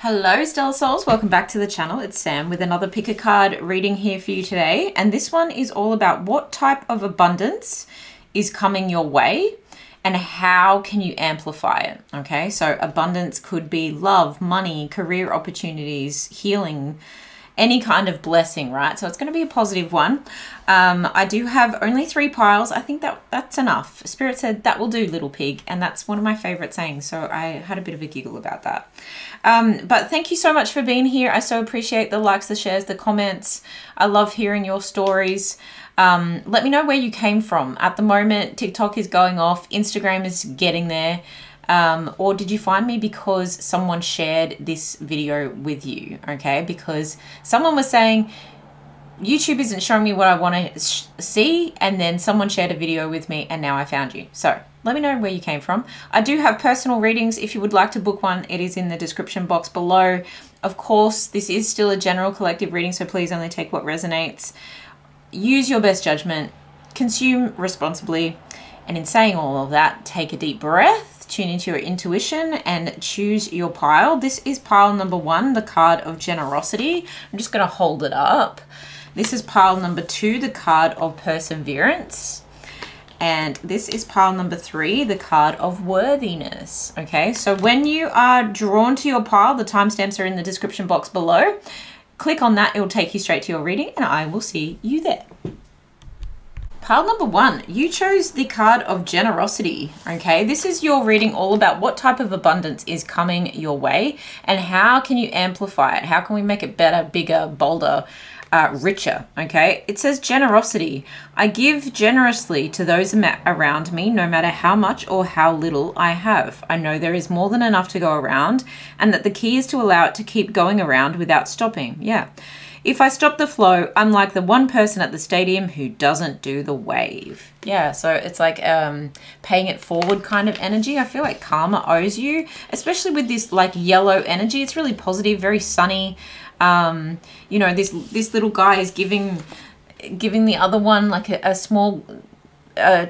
Hello Stellar Souls, welcome back to the channel. It's Sam with another pick a card reading here for you today. And this one is all about what type of abundance is coming your way and how can you amplify it. Okay, so abundance could be love, money, career opportunities, healing, any kind of blessing, right? So it's going to be a positive one. I do have only 3 piles. I think that's enough. Spirit said that will do, little pig, and that's one of my favorite sayings, so I had a bit of a giggle about that. But thank you so much for being here. I so appreciate the likes, the shares, the comments. I love hearing your stories. Let me know where you came from. At the moment, TikTok is going off, Instagram is getting there. Or did you find me because someone shared this video with you? Okay, because someone was saying YouTube isn't showing me what I want to see, and then someone shared a video with me and now I found you. So let me know where you came from. I do have personal readings. If you would like to book one, it is in the description box below. Of course, this is still a general collective reading, so please only take what resonates. Use your best judgment, consume responsibly, and in saying all of that, take a deep breath, tune into your intuition and choose your pile. This is pile number 1, the card of generosity. I'm just going to hold it up. This is pile number 2, the card of perseverance. And this is pile number 3, the card of worthiness. Okay, so when you are drawn to your pile, the timestamps are in the description box below. Click on that, it will take you straight to your reading and I will see you there. Pile number 1, you chose the card of generosity. Okay, this is your reading all about what type of abundance is coming your way and how can you amplify it? How can we make it better, bigger, bolder, richer? Okay, it says generosity. I give generously to those around me, no matter how much or how little I have. I know there is more than enough to go around and that the key is to allow it to keep going around without stopping. Yeah. If I stop the flow, I'm like the one person at the stadium who doesn't do the wave. Yeah, so it's like paying it forward kind of energy. I feel like karma owes you, especially with this like yellow energy. It's really positive, very sunny. You know, this little guy is giving the other one like a small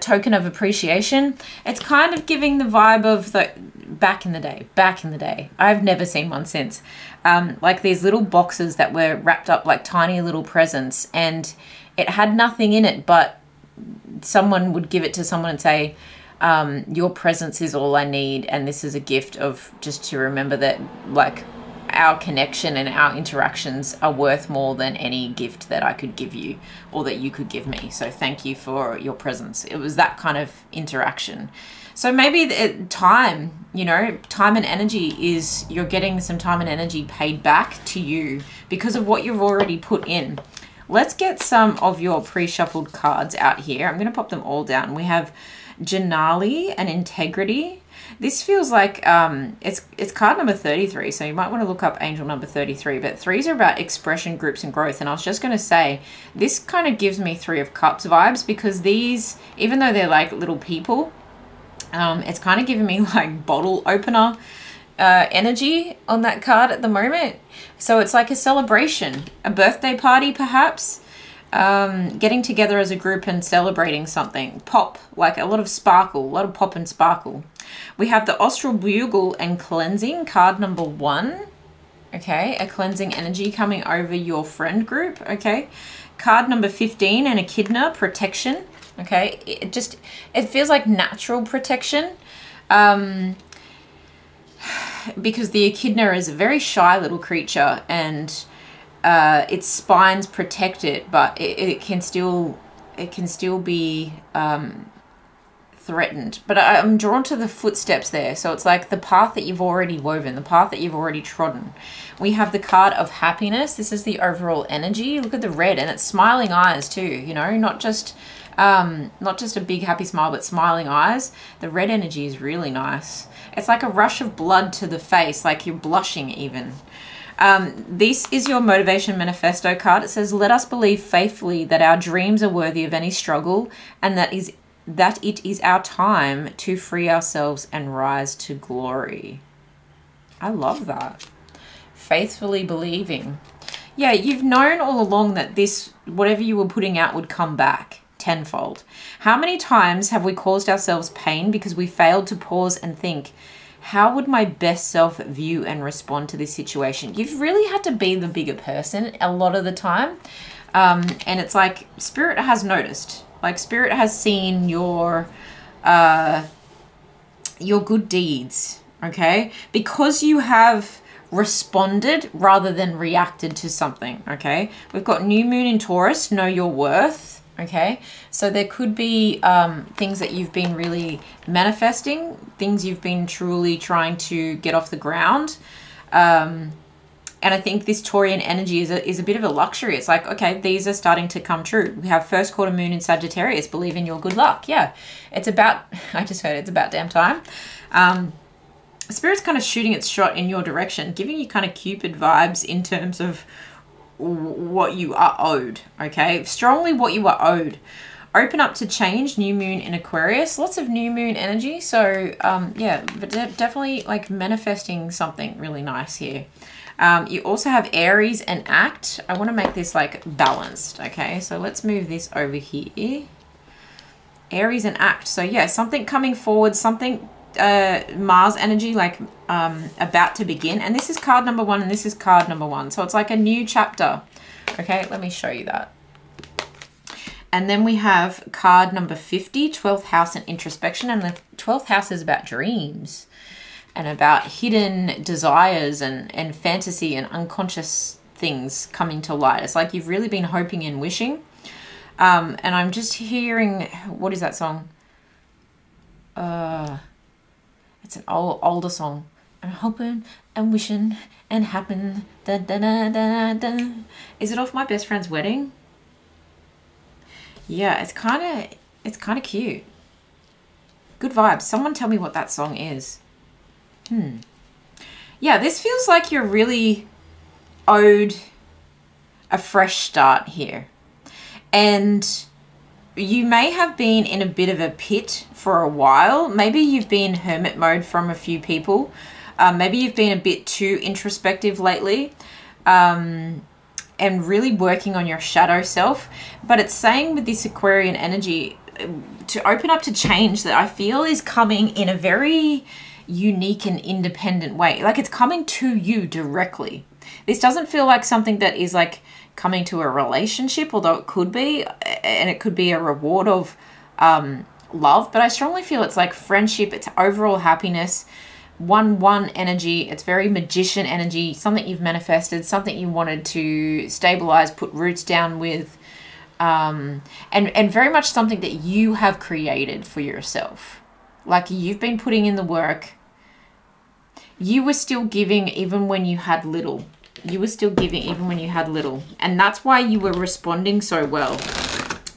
token of appreciation. It's kind of giving the vibe of the back in the day. I've never seen one since. Like these little boxes that were wrapped up like tiny little presents and it had nothing in it, but someone would give it to someone and say, your presence is all I need. And this is a gift of just to remember that like our connection and our interactions are worth more than any gift that I could give you or that you could give me. So thank you for your presence. It was that kind of interaction. So maybe time, you know, time and energy is you're getting some time and energy paid back to you because of what you've already put in. Let's get some of your pre-shuffled cards out here. I'm going to pop them all down. We have Janali and Integrity. This feels like it's card number 33, so you might want to look up angel number 33, but 3s are about expression, groups, and growth. And I was just going to say, this kind of gives me 3 of Cups vibes because these, even though they're like little people, it's kind of giving me like bottle opener energy on that card at the moment. So it's like a celebration, a birthday party perhaps, getting together as a group and celebrating something. Pop, like a lot of sparkle, a lot of pop and sparkle. We have the Astro Bugle and Cleansing, card number 1. Okay, a cleansing energy coming over your friend group. Okay, card number 15 and Echidna, Protection. Okay, it feels like natural protection because the echidna is a very shy little creature and its spines protect it, but it can still be threatened. But I'm drawn to the footsteps there, so it's like the path that you've already woven, the path that you've already trodden. We have the card of happiness. This is the overall energy. Look at the red, and it's smiling eyes too, you know, not just a big happy smile, but smiling eyes. The red energy is really nice. It's like a rush of blood to the face, like you're blushing even. This is your motivation manifesto card. It says, let us believe faithfully that our dreams are worthy of any struggle and that it is our time to free ourselves and rise to glory. I love that. Faithfully believing. Yeah, you've known all along that this, whatever you were putting out would come back tenfold. How many times have we caused ourselves pain because we failed to pause and think, how would my best self view and respond to this situation? You've really had to be the bigger person a lot of the time. And it's like Spirit has noticed. Like Spirit has seen your good deeds, okay? Because you have responded rather than reacted to something, okay? We've got new moon in Taurus, know your worth, okay? So there could be things that you've been really manifesting, things you've been truly trying to get off the ground. And I think this Taurian energy is a bit of a luxury. It's like, okay, these are starting to come true. We have first quarter moon in Sagittarius. Believe in your good luck. Yeah, it's about, I just heard it's about damn time. Spirit's kind of shooting its shot in your direction, giving you kind of Cupid vibes in terms of what you are owed, okay? Strongly what you are owed. Open up to change, new moon in Aquarius. Lots of new moon energy. So, yeah, but definitely like manifesting something really nice here. You also have Aries and Act. I want to make this like balanced, okay? So let's move this over here. Aries and Act. So yeah, something coming forward, something Mars energy like about to begin. And this is card number 1 and this is card number 1. So it's like a new chapter. Okay, let me show you that. And then we have card number 50, 12th house and introspection. And the 12th house is about dreams and about hidden desires and fantasy and unconscious things coming to light. It's like you've really been hoping and wishing. And I'm just hearing, what is that song? It's an older song. I'm hoping and wishing and happen. Da, da, da, da, da. Is it off My Best Friend's Wedding? Yeah, it's kind of cute. Good vibes. Someone tell me what that song is. Yeah, this feels like you're really owed a fresh start here. And you may have been in a bit of a pit for a while. Maybe you've been hermit mode from a few people. Maybe you've been a bit too introspective lately. And really working on your shadow self. But it's saying with this Aquarian energy to open up to change that I feel is coming in a very unique and independent way. Like it's coming to you directly. This doesn't feel like something that is like coming to a relationship, although it could be, and it could be a reward of love. But I strongly feel it's like friendship, it's overall happiness, one energy. It's very magician energy, something you've manifested, something you wanted to stabilize, put roots down with, and very much something that you have created for yourself. Like you've been putting in the work. You were still giving even when you had little. You were still giving even when you had little. And that's why you were responding so well.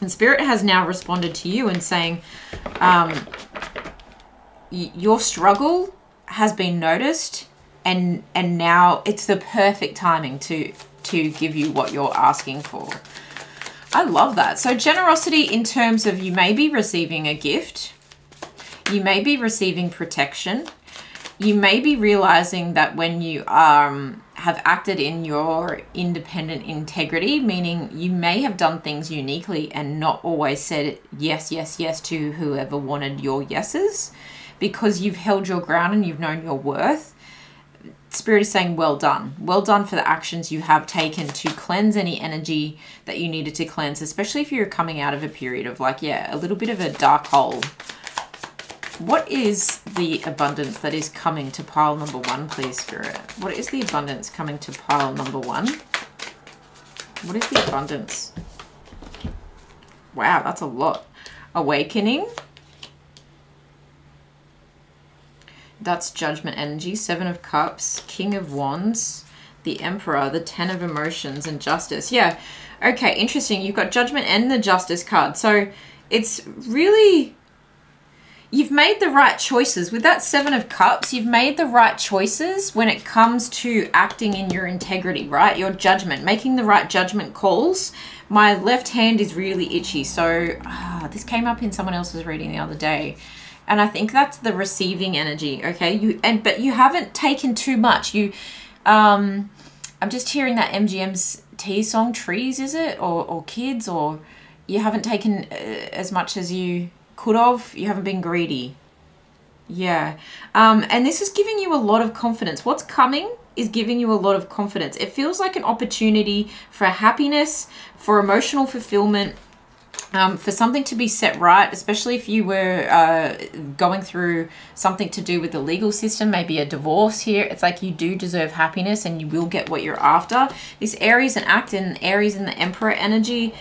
And Spirit has now responded to you and saying, your struggle has been noticed and now it's the perfect timing to give you what you're asking for. I love that. So generosity in terms of you may be receiving a gift. You may be receiving protection. You may be realizing that when you have acted in your independent integrity, meaning you may have done things uniquely and not always said yes, yes, yes to whoever wanted your yeses, because you've held your ground and you've known your worth. Spirit is saying, well done. Well done for the actions you have taken to cleanse any energy that you needed to cleanse, especially if you're coming out of a period of like, yeah, a little bit of a dark hole. What is the abundance that is coming to pile number 1, please, Spirit? What is the abundance coming to pile number 1? What is the abundance? Wow, that's a lot. Awakening. That's judgment energy. 7 of Cups, King of Wands, the Emperor, the 10 of Emotions, and Justice. Yeah, okay, interesting. You've got judgment and the Justice card. So it's really... You've made the right choices. With that 7 of Cups, you've made the right choices when it comes to acting in your integrity, right? Your judgment, making the right judgment calls. My left hand is really itchy. So this came up in someone else's reading the other day. And I think that's the receiving energy, okay? But you haven't taken too much. I'm just hearing that MGM's T song, Trees, is it? Or Kids, or you haven't taken as much as you could have. You haven't been greedy. Yeah. And this is giving you a lot of confidence. What's coming is giving you a lot of confidence. It feels like an opportunity for happiness, for emotional fulfillment, for something to be set right, especially if you were going through something to do with the legal system, maybe a divorce here. It's like you do deserve happiness and you will get what you're after. This Aries and Act and Aries in the Emperor energy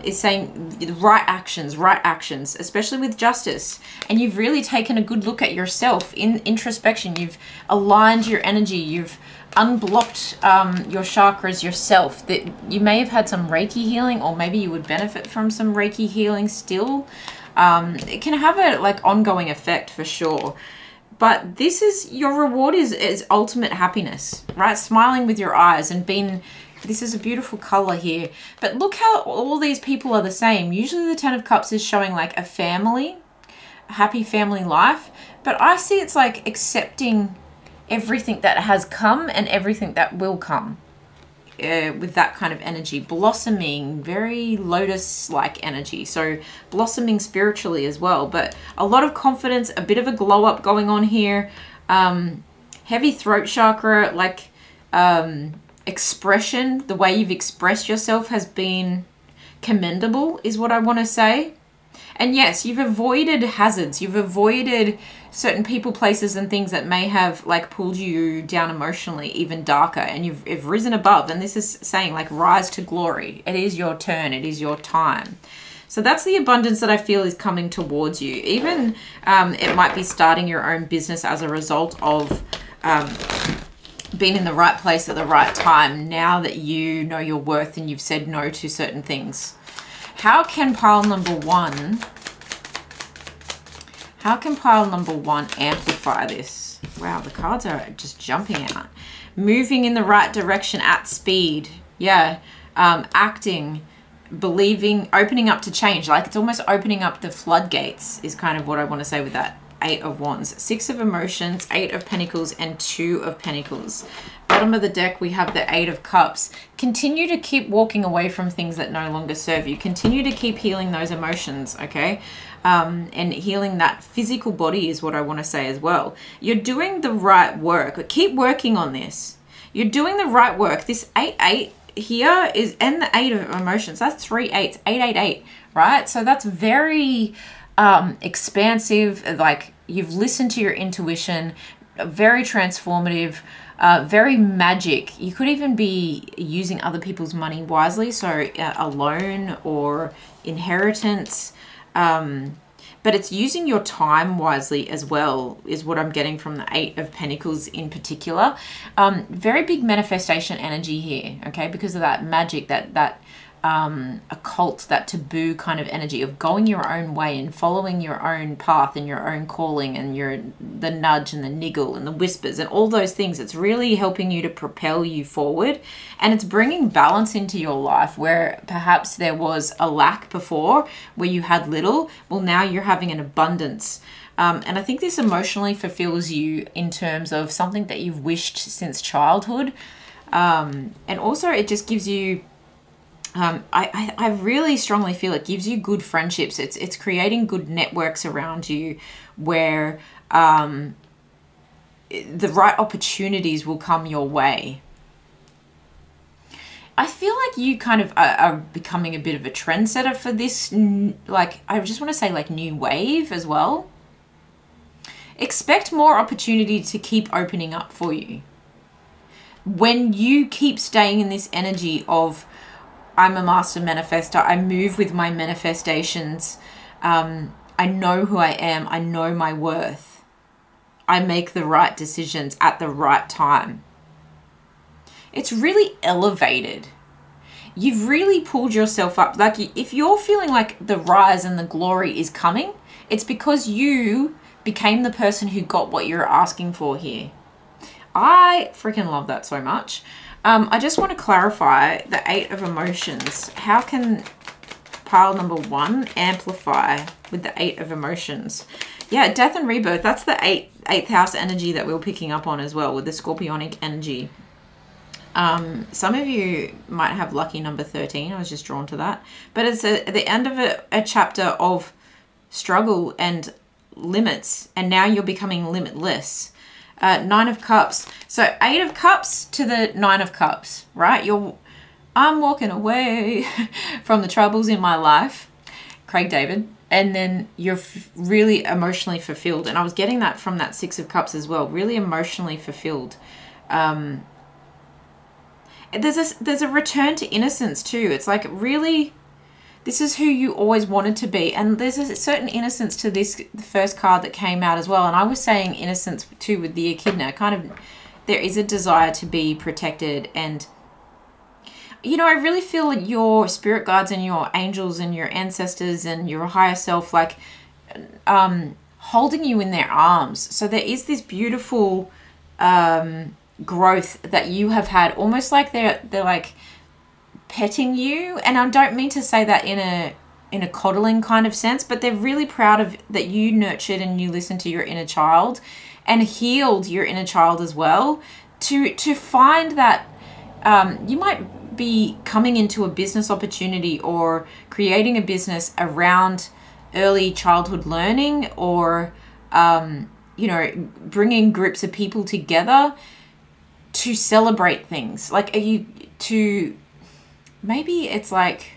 is saying right actions, especially with justice. And you've really taken a good look at yourself in introspection. You've aligned your energy. You've unblocked your chakras yourself. That you may have had some Reiki healing, or maybe you would benefit from some Reiki healing still. It can have a like ongoing effect for sure. But this is your reward is ultimate happiness, right? Smiling with your eyes and being, this is a beautiful color here. But look how all these people are the same. Usually the 10 of Cups is showing like a family, a happy family life. But I see it's like accepting everything that has come and everything that will come with that kind of energy. Blossoming, very lotus-like energy. So blossoming spiritually as well. But a lot of confidence, a bit of a glow up going on here. Heavy throat chakra, like expression, the way you've expressed yourself has been commendable is what I want to say. And yes, you've avoided hazards. You've avoided certain people, places, and things that may have like pulled you down emotionally, even darker. And you've risen above. And this is saying like rise to glory. It is your turn. It is your time. So that's the abundance that I feel is coming towards you. Even it might be starting your own business as a result of being in the right place at the right time. Now that you know your worth and you've said no to certain things. How can pile number one amplify this? Wow, the cards are just jumping out. Moving in the right direction at speed. Yeah. Acting, believing, opening up to change. Like it's almost opening up the floodgates is kind of what I want to say with that. 8 of Wands, 6 of Emotions, 8 of Pentacles, and 2 of Pentacles. Bottom of the deck, we have the 8 of Cups. Continue to keep walking away from things that no longer serve you. Continue to keep healing those emotions, okay? And healing that physical body is what I want to say as well. You're doing the right work. Keep working on this. You're doing the right work. This 8-8 here is, and the 8 of Emotions, that's 3 8s, 888, right? So that's very expansive, like you've listened to your intuition, very transformative, very magic. You could even be using other people's money wisely, so a loan or inheritance, but it's using your time wisely as well is what I'm getting from the 8 of Pentacles in particular. Very big manifestation energy here, okay, because of that magic, that occult, that taboo kind of energy of going your own way and following your own path and your own calling and the nudge and the niggle and the whispers and all those things. It's really helping you to propel you forward, and it's bringing balance into your life where perhaps there was a lack before where you had little. Well, now you're having an abundance. And I think this emotionally fulfills you in terms of something that you've wished since childhood. And also it just gives you I really strongly feel it gives you good friendships. It's creating good networks around you where the right opportunities will come your way. I feel like you kind of are becoming a bit of a trendsetter for this, like, I just want to say like new wave as well. Expect more opportunity to keep opening up for you. When you keep staying in this energy of I'm a master manifestor, I move with my manifestations, I know who I am, I know my worth, I make the right decisions at the right time. It's really elevated. You've really pulled yourself up. Like if you're feeling like the rise and the glory is coming, it's because you became the person who got what you're asking for here. I freaking love that so much. I just want to clarify the 8 of Emotions. How can pile number 1 amplify with the 8 of Emotions? Yeah, death and rebirth. That's the 8th house energy that we were picking up on as well with the scorpionic energy. Some of you might have lucky number 13. I was just drawn to that. But it's at the end of a chapter of struggle and limits, and now you're becoming limitless. Nine of Cups. So 8 of Cups to the 9 of Cups, right? I'm walking away from the troubles in my life, Craig David, and then you're really emotionally fulfilled. And I was getting that from that 6 of Cups as well, really emotionally fulfilled. There's a return to innocence too. It's like, really, this is who you always wanted to be. And there's a certain innocence to the first card that came out as well. And I was saying innocence too with the echidna. Kind of, there is a desire to be protected. And, you know, I really feel like your spirit guides and your angels and your ancestors and your higher self, like, holding you in their arms. So there is this beautiful growth that you have had, almost like they're like petting you. And I don't mean to say that in a coddling kind of sense, but they're really proud of that you nurtured and you listened to your inner child and healed your inner child as well, to find that you might be coming into a business opportunity or creating a business around early childhood learning, or you know, bringing groups of people together to celebrate things. Like, maybe it's like,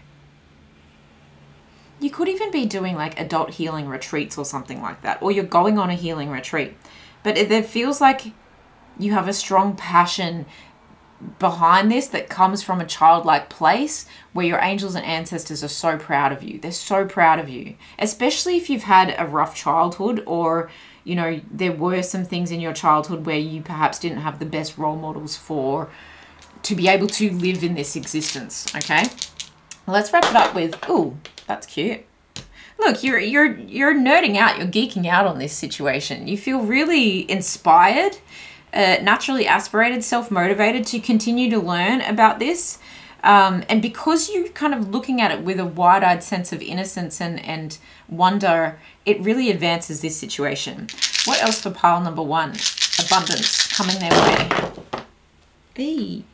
you could even be doing like adult healing retreats or something like that, or you're going on a healing retreat. But it feels like you have a strong passion behind this that comes from a childlike place where your angels and ancestors are so proud of you. They're so proud of you, especially if you've had a rough childhood, or, you know, there were some things in your childhood where you perhaps didn't have the best role models to be able to live in this existence. Okay, let's wrap it up with, ooh, that's cute. Look, you're nerding out, you're geeking out on this situation. You feel really inspired, naturally aspirated, self-motivated to continue to learn about this. And because you're kind of looking at it with a wide-eyed sense of innocence and wonder, it really advances this situation. What else for pile number 1? Abundance coming their way. Hey.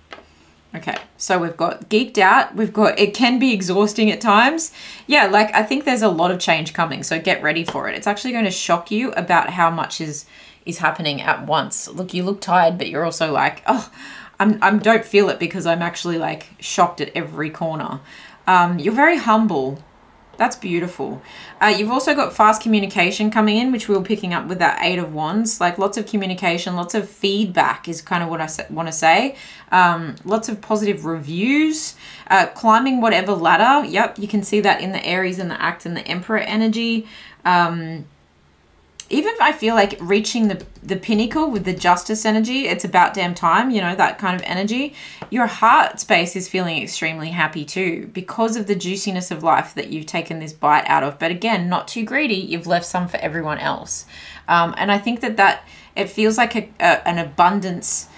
Okay, so we've got geeked out. We've got, it can be exhausting at times. Yeah, like, I think there's a lot of change coming, so get ready for it. It's actually going to shock you about how much is happening at once. Look, you look tired, but you're also like, oh, I don't feel it, because I'm actually like shocked at every corner. You're very humble. That's beautiful. You've also got fast communication coming in, which we were picking up with that 8 of Wands. Like, lots of communication, lots of feedback is kind of what I want to say. Lots of positive reviews. Climbing whatever ladder. Yep, you can see that in the Aries and the Act and the Emperor energy. Even if I feel like reaching the pinnacle with the Justice energy, it's about damn time, you know, that kind of energy. Your heart space is feeling extremely happy too, because of the juiciness of life that you've taken this bite out of. But again, not too greedy. You've left some for everyone else. And I think that it feels like an abundance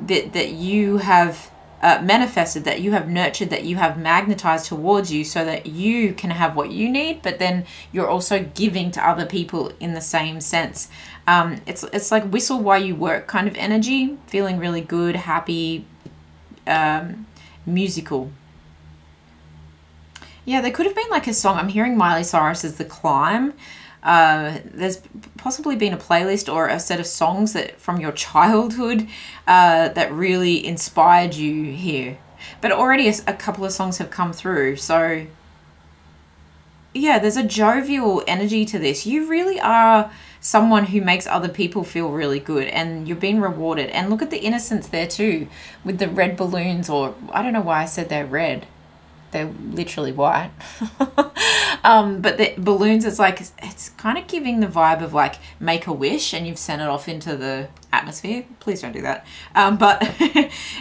that you have manifested, that you have nurtured, that you have magnetized towards you, so that you can have what you need, but then you're also giving to other people in the same sense. It's like whistle while you work kind of energy, feeling really good, happy, musical. Yeah, there could have been like a song. I'm hearing Miley Cyrus's The Climb. There's possibly been a playlist or a set of songs that from your childhood that really inspired you here. But already a couple of songs have come through. So yeah, there's a jovial energy to this. You really are someone who makes other people feel really good, and you're being rewarded. And look at the innocence there too, with the red balloons, or I don't know why I said they're red. They're literally white. But the balloons, it's like, it's kind of giving the vibe of like make a wish and you've sent it off into the atmosphere. Please don't do that. But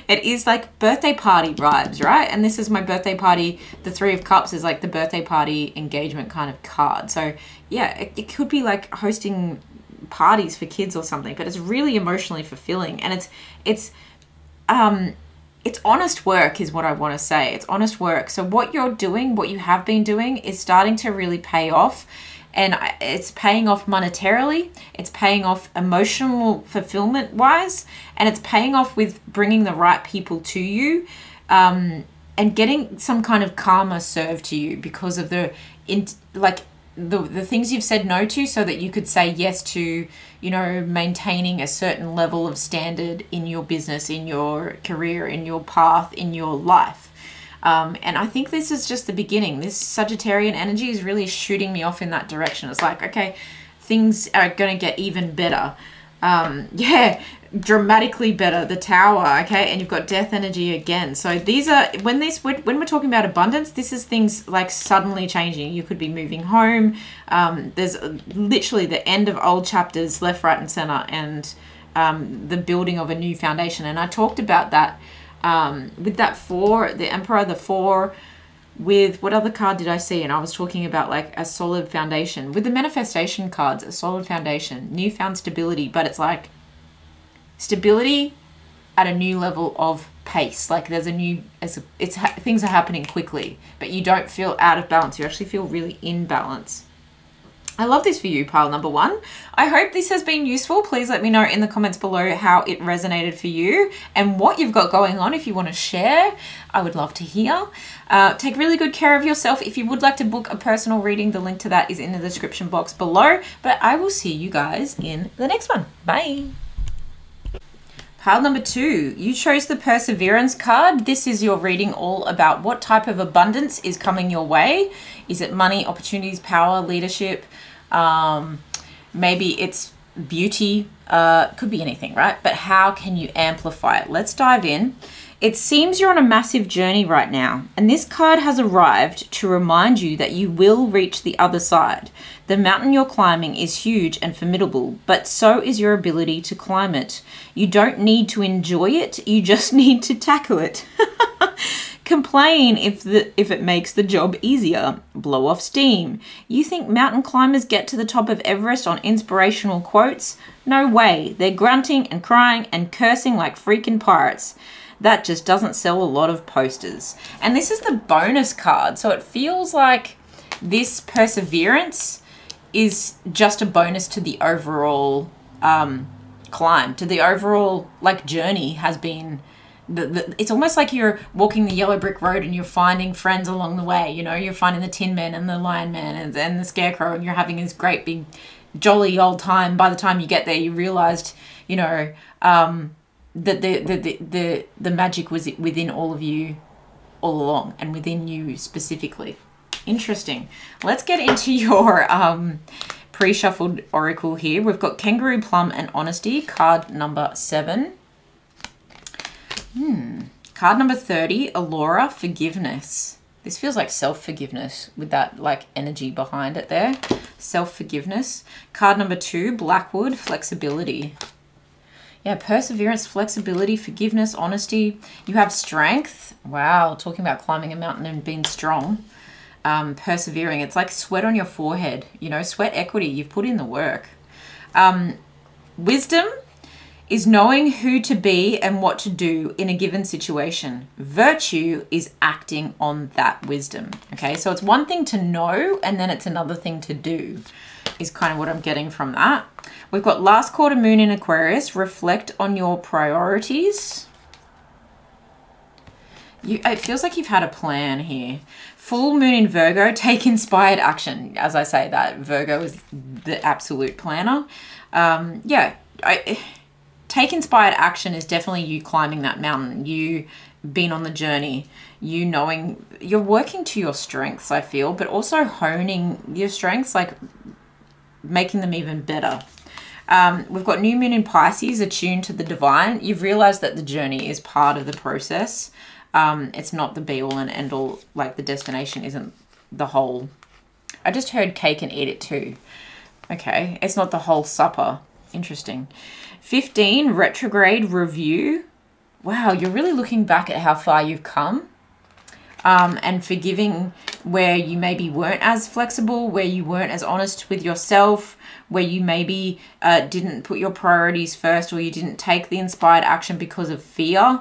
it is like birthday party vibes, right? And this is my birthday party. The 3 of Cups is like the birthday party engagement kind of card. So yeah, it could be like hosting parties for kids or something, but it's really emotionally fulfilling. And it's honest work is what I want to say. It's honest work. So what you're doing, what you have been doing, is starting to really pay off. And it's paying off monetarily. It's paying off emotional fulfillment wise. And it's paying off with bringing the right people to you, and getting some kind of karma served to you because of the the things you've said no to so that you could say yes to, you know, maintaining a certain level of standard in your business, in your career, in your path, in your life. And I think this is just the beginning. This Sagittarian energy is really shooting me off in that direction. It's like, okay, things are going to get even better. Yeah, dramatically better. The Tower, okay, and you've got death energy again. So these are, when we're talking about abundance, this is things like suddenly changing. You could be moving home. There's literally the end of old chapters left, right, and center, and the building of a new foundation. And I talked about that with that 4, the Emperor, the 4. With what other card did I see? And I was talking about like a solid foundation. With the manifestation cards, a solid foundation, newfound stability, but it's like stability at a new level of pace. Like there's a new, things are happening quickly, but you don't feel out of balance. You actually feel really in balance. I love this for you, pile number 1. I hope this has been useful. Please let me know in the comments below how it resonated for you and what you've got going on. If you want to share, I would love to hear. Take really good care of yourself. If you would like to book a personal reading, the link to that is in the description box below. But I will see you guys in the next one. Bye. Pile number 2, you chose the Perseverance card. This is your reading all about what type of abundance is coming your way. Is it money, opportunities, power, leadership? Maybe it's beauty, could be anything, right? But how can you amplify it? Let's dive in. It seems you're on a massive journey right now, and this card has arrived to remind you that you will reach the other side. The mountain you're climbing is huge and formidable, but so is your ability to climb it. You don't need to enjoy it, you just need to tackle it. Complain if it makes the job easier. Blow off steam. You think mountain climbers get to the top of Everest on inspirational quotes? No way. They're grunting and crying and cursing like freaking pirates. That just doesn't sell a lot of posters. And this is the bonus card. So it feels like this Perseverance is just a bonus to the overall climb, to the overall like journey has been. It's almost like you're walking the yellow brick road and you're finding friends along the way. You know, you're finding the Tin Man and the Lion Man and the Scarecrow, and you're having this great big jolly old time. By the time you get there, you realized, you know, that the magic was within all of you all along, and within you specifically. Interesting. Let's get into your pre-shuffled oracle here. We've got Kangaroo, Plum, and Honesty, card number 7. Card number 30, Allura, Forgiveness. This feels like self-forgiveness with that like energy behind it there. Self-forgiveness. Card number 2, Blackwood, Flexibility. Yeah, perseverance, flexibility, forgiveness, honesty. You have strength. Wow, talking about climbing a mountain and being strong. Persevering. It's like sweat on your forehead. You know, sweat equity. You've put in the work. Wisdom is knowing who to be and what to do in a given situation. Virtue is acting on that wisdom. Okay, so it's one thing to know, and then it's another thing to do, is kind of what I'm getting from that. We've got last quarter moon in Aquarius. Reflect on your priorities. It feels like you've had a plan here. Full moon in Virgo. Take inspired action. As I say that, Virgo is the absolute planner. Yeah, take inspired action is definitely you climbing that mountain, you being on the journey, you knowing you're working to your strengths, I feel, but also honing your strengths, like making them even better. We've got new moon in Pisces, attuned to the divine. You've realized that the journey is part of the process. It's not the be all and end all, like the destination isn't the whole. I just heard cake and eat it too. Okay, it's not the whole supper. Interesting. 15, retrograde review. Wow, you're really looking back at how far you've come, and forgiving where you maybe weren't as flexible, where you weren't as honest with yourself, where you maybe didn't put your priorities first, or you didn't take the inspired action because of fear.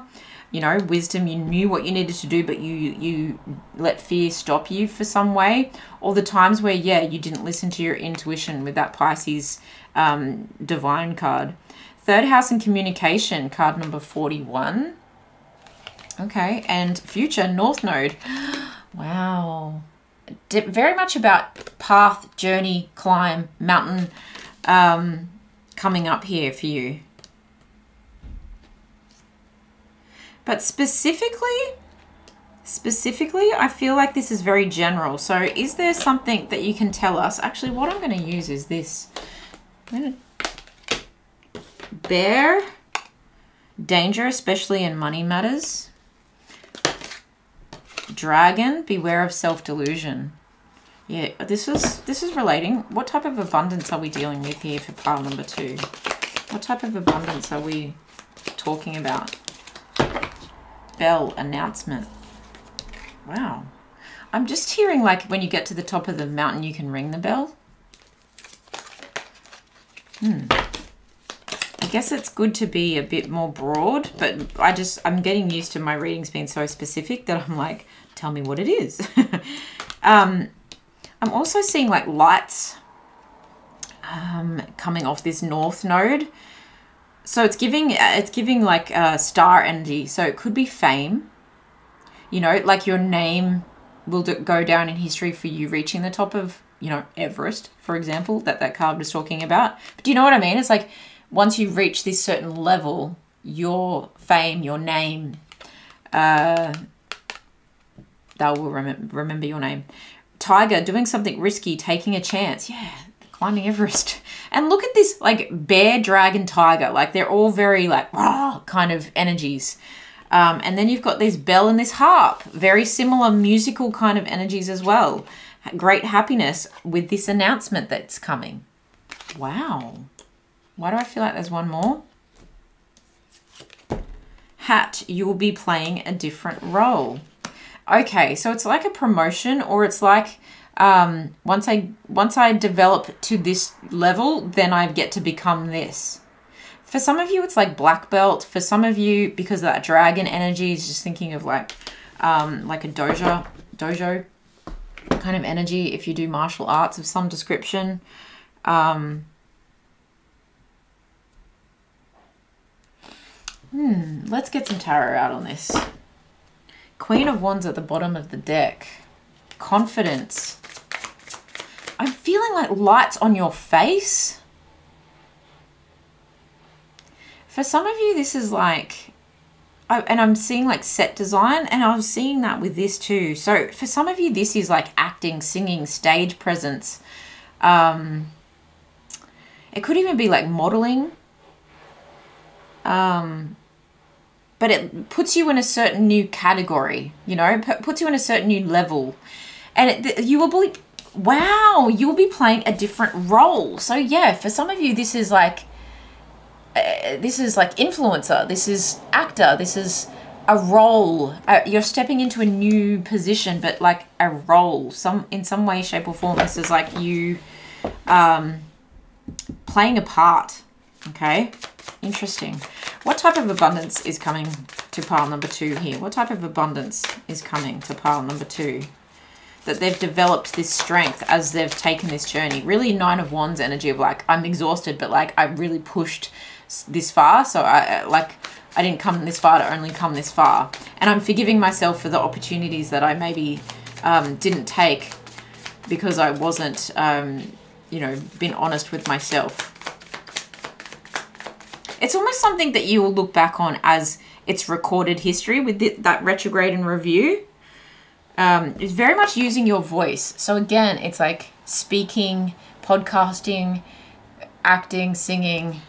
You know, wisdom, you knew what you needed to do, but you let fear stop you for some way. Or the times where, yeah, you didn't listen to your intuition with that Pisces divine card. Third house and communication, card number 41. Okay, and future, North Node. Wow. Very much about path, journey, climb, mountain coming up here for you. But specifically, I feel like this is very general. So is there something that you can tell us? Actually, what I'm going to use is this. Bear, danger, especially in money matters. Dragon, beware of self-delusion. Yeah, this is relating. What type of abundance are we dealing with here for pile number 2? What type of abundance are we talking about? Bell, announcement. Wow. I'm just hearing like when you get to the top of the mountain, you can ring the bell. I guess it's good to be a bit more broad, but I'm getting used to my readings being so specific that I'm like, tell me what it is. I'm also seeing like lights coming off this north node. So it's giving like star energy. So it could be fame. You know, like your name will go down in history for you reaching the top of, you know, Everest, for example, that card was talking about. But do you know what I mean? It's like once you reach this certain level, your fame, your name, they will remember your name. Tiger, doing something risky, taking a chance. Yeah, climbing Everest. And look at this, like bear, dragon, tiger. Like they're all very like, rah, kind of energies. And then you've got this bell and this harp. Very similar musical kind of energies as well. Great happiness with this announcement that's coming. Wow. Why do I feel like there's one more? Hat, you will be playing a different role. Okay, so it's like a promotion, or it's like once I develop to this level, then I get to become this. For some of you, it's like black belt. For some of you, because of that dragon energy, is just thinking of like a dojo kind of energy. If you do martial arts of some description. Let's get some tarot out on this. Queen of Wands at the bottom of the deck. Confidence. I'm feeling like lights on your face. For some of you, this is like, and I'm seeing like set design, and I was seeing that with this too. So for some of you, this is like acting, singing, stage presence. It could even be like modeling. But it puts you in a certain new category, you know, puts you in a certain new level. And you will be, wow, you will be playing a different role. So yeah, for some of you, this is like influencer, this is actor, this is a role. You're stepping into a new position, but like a role, in some way, shape or form. This is like you playing a part. Okay, interesting. What type of abundance is coming to pile number 2 here? What type of abundance is coming to pile number 2? That they've developed this strength as they've taken this journey. Really 9 of Wands energy of like, I'm exhausted, but like I really pushed this far. So I didn't come this far to only come this far. And I'm forgiving myself for the opportunities that I maybe didn't take because I wasn't, you know, been honest with myself. It's almost something that you will look back on as its recorded history with that retrograde and review. It's very much using your voice. So again, it's like speaking, podcasting, acting, singing,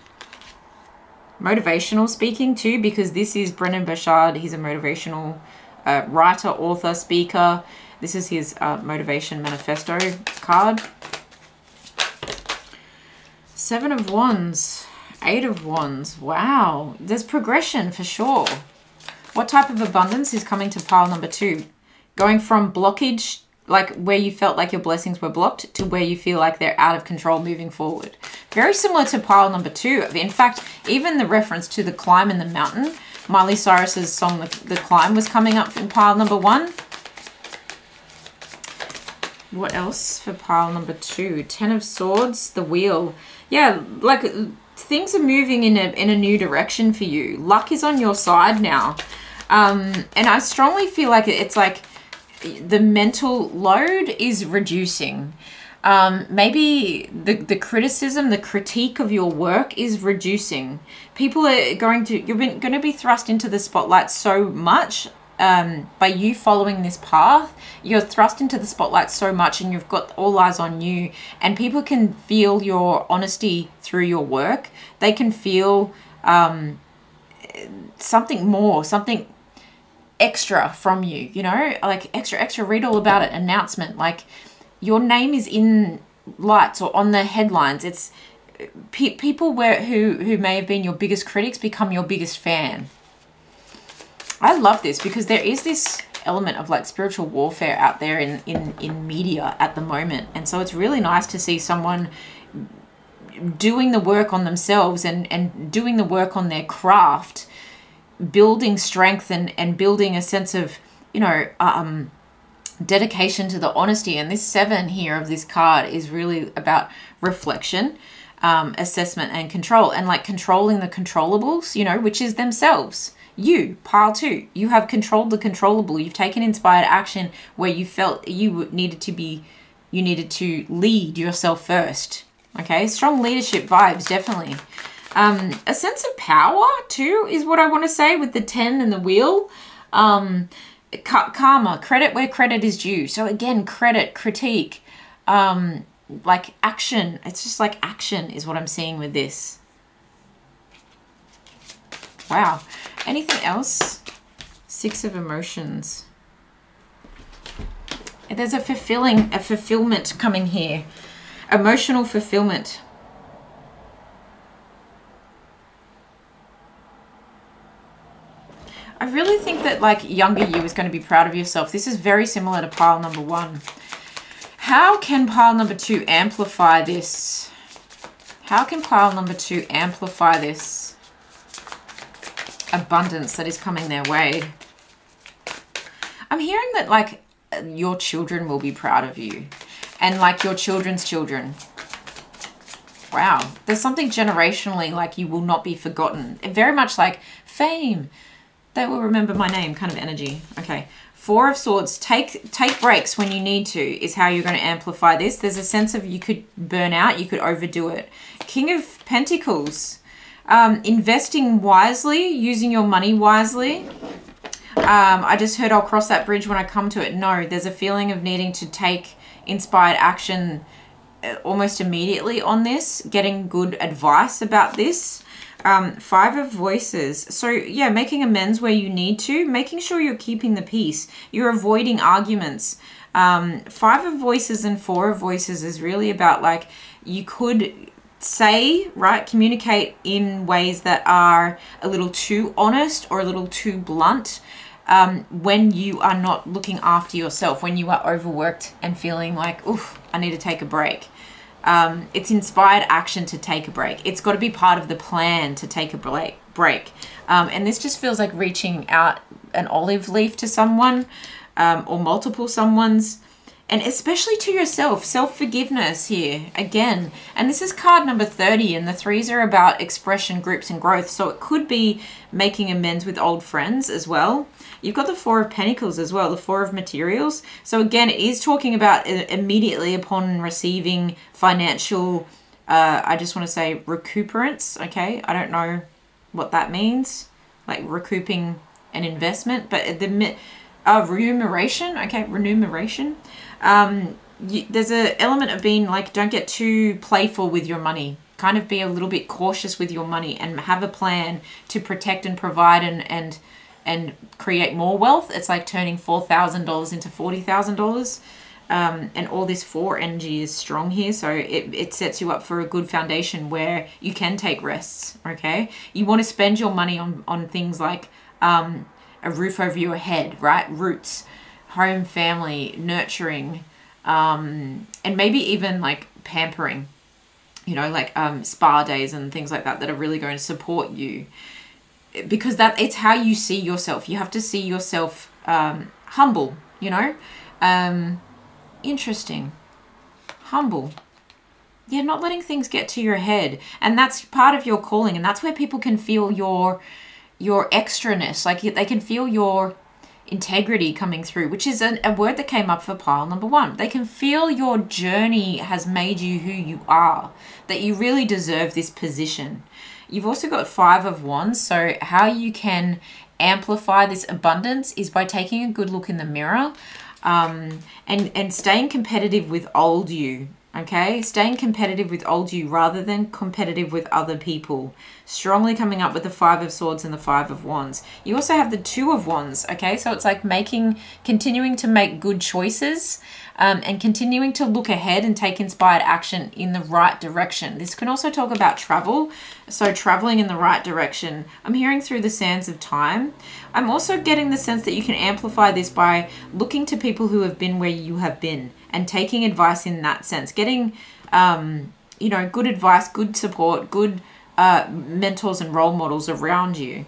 motivational speaking too, because this is Brennan Burchard. He's a motivational writer, author, speaker. This is his motivation manifesto card. 7 of Wands. 8 of Wands. Wow. There's progression for sure. What type of abundance is coming to pile number 2? Going from blockage, like where you felt like your blessings were blocked, to where you feel like they're out of control moving forward. Very similar to pile number 2. In fact, even the reference to the climb in the mountain, Miley Cyrus's song The Climb was coming up in pile number 1. What else for pile number 2? 10 of Swords, the Wheel. Yeah, like things are moving in a new direction for you. Luck is on your side now. And I strongly feel like it's like the mental load is reducing. Maybe the criticism, the critique of your work is reducing. People are going to be thrust into the spotlight so much. By you following this path, you're thrust into the spotlight so much, and you've got all eyes on you, and people can feel your honesty through your work. They can feel something more, something extra from you, you know, like extra, read all about it, announcement, like your name is in lights or on the headlines. It's people who may have been your biggest critics become your biggest fan. I love this because there is this element of like spiritual warfare out there in media at the moment. And so it's really nice to see someone doing the work on themselves and doing the work on their craft, building strength and building a sense of, you know, dedication to the honesty. And this 7 here of this card is really about reflection, assessment and control, and like controlling the controllables, you know, which is themselves. You, pile 2, you have controlled the controllable. You've taken inspired action where you felt you needed to lead yourself first. Okay, strong leadership vibes, definitely. A sense of power too is what I want to say with the 10 and the wheel. Karma, credit where credit is due. So again, credit, critique, like action. It's just like action is what I'm seeing with this. Wow. Anything else? 6 of emotions. There's a fulfillment coming here. Emotional fulfillment. I really think that like younger you is going to be proud of yourself. This is very similar to pile number 1. How can pile number 2 amplify this? How can pile number 2 amplify this abundance that is coming their way? I'm hearing that like your children will be proud of you, and like your children's children. Wow, there's something generationally, like you will not be forgotten. Very much like fame, they will remember my name kind of energy. Okay, 4 of Swords. Take breaks when you need to is how you're going to amplify this. There's a sense of you could burn out, you could overdo it. King of Pentacles. Investing wisely, using your money wisely. I just heard I'll cross that bridge when I come to it. No, there's a feeling of needing to take inspired action almost immediately on this, getting good advice about this. 5 of Voices. So yeah, making amends where you need to, making sure you're keeping the peace. You're avoiding arguments. 5 of Voices and 4 of Voices is really about like you could say, right, communicate in ways that are a little too honest or a little too blunt when you are not looking after yourself, when you are overworked and feeling like, oof, I need to take a break. It's inspired action to take a break. It's got to be part of the plan to take a break. And this just feels like reaching out an olive leaf to someone or multiple someone's. And especially to yourself, self-forgiveness here, again. And this is card number 30, and the 3s are about expression, groups, and growth. So it could be making amends with old friends as well. You've got the 4 of Pentacles as well, the 4 of Materials. So again, it is talking about immediately upon receiving financial, I just want to say recuperance, okay? I don't know what that means, like recouping an investment, but the remuneration, okay, remuneration. There's an element of being like, don't get too playful with your money. Kind of be a little bit cautious with your money and have a plan to protect and provide and create more wealth. It's like turning $4,000 into $40,000. And all this 4 energy is strong here. So it sets you up for a good foundation where you can take rests, okay? You want to spend your money on things like a roof over your head, right? Roots, home, family, nurturing, and maybe even like pampering, you know, like spa days and things like that are really going to support you, because it's how you see yourself. You have to see yourself humble, you know. Interesting. Humble. Yeah, not letting things get to your head. And that's part of your calling, and that's where people can feel your extraness. Like they can feel your integrity coming through, which is a word that came up for pile number 1. They can feel your journey has made you who you are, that you really deserve this position. You've also got 5 of Wands, so how you can amplify this abundance is by taking a good look in the mirror, and staying competitive with old you. Okay, staying competitive with old you rather than competitive with other people. Strongly coming up with the 5 of Swords and the 5 of Wands. You also have the 2 of Wands. Okay, so it's like continuing to make good choices, and continuing to look ahead and take inspired action in the right direction. This can also talk about travel. So traveling in the right direction. I'm hearing through the sands of time. I'm also getting the sense that you can amplify this by looking to people who have been where you have been and taking advice in that sense. Getting, you know, good advice, good support, good mentors and role models around you.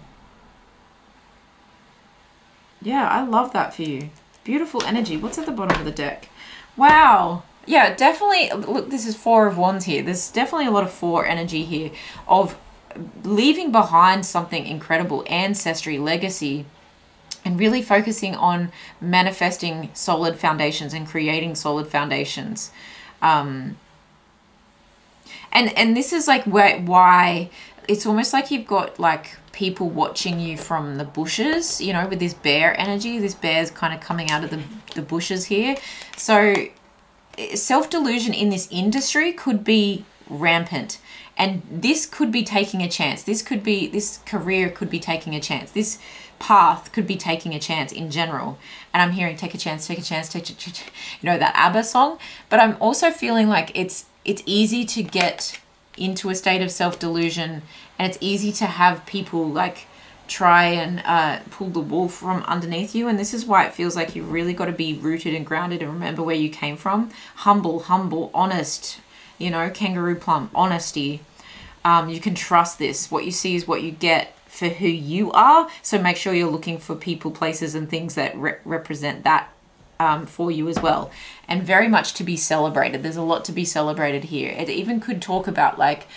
Yeah, I love that for you. Beautiful energy. What's at the bottom of the deck? Wow. Yeah, definitely. Look, this is 4 of Wands here. There's definitely a lot of 4 energy here of leaving behind something incredible, ancestry, legacy, and really focusing on manifesting solid foundations and creating solid foundations. And this is like why it's almost like you've got like people watching you from the bushes, you know, with this bear energy. This bear's kind of coming out of the bushes here. So self-delusion in this industry could be rampant, and this could be taking a chance. This career could be taking a chance. This path could be taking a chance in general. And I'm hearing take a chance, take a chance, take a chance, you know, that ABBA song. But I'm also feeling like it's easy to get into a state of self-delusion, and it's easy to have people like try and pull the wool from underneath you. And this is why it feels like you've really got to be rooted and grounded and remember where you came from. Humble, honest, you know, kangaroo plum, honesty. You can trust this. What you see is what you get for who you are. So make sure you're looking for people, places, and things that represent that for you as well. And very much to be celebrated. There's a lot to be celebrated here. It even could talk about like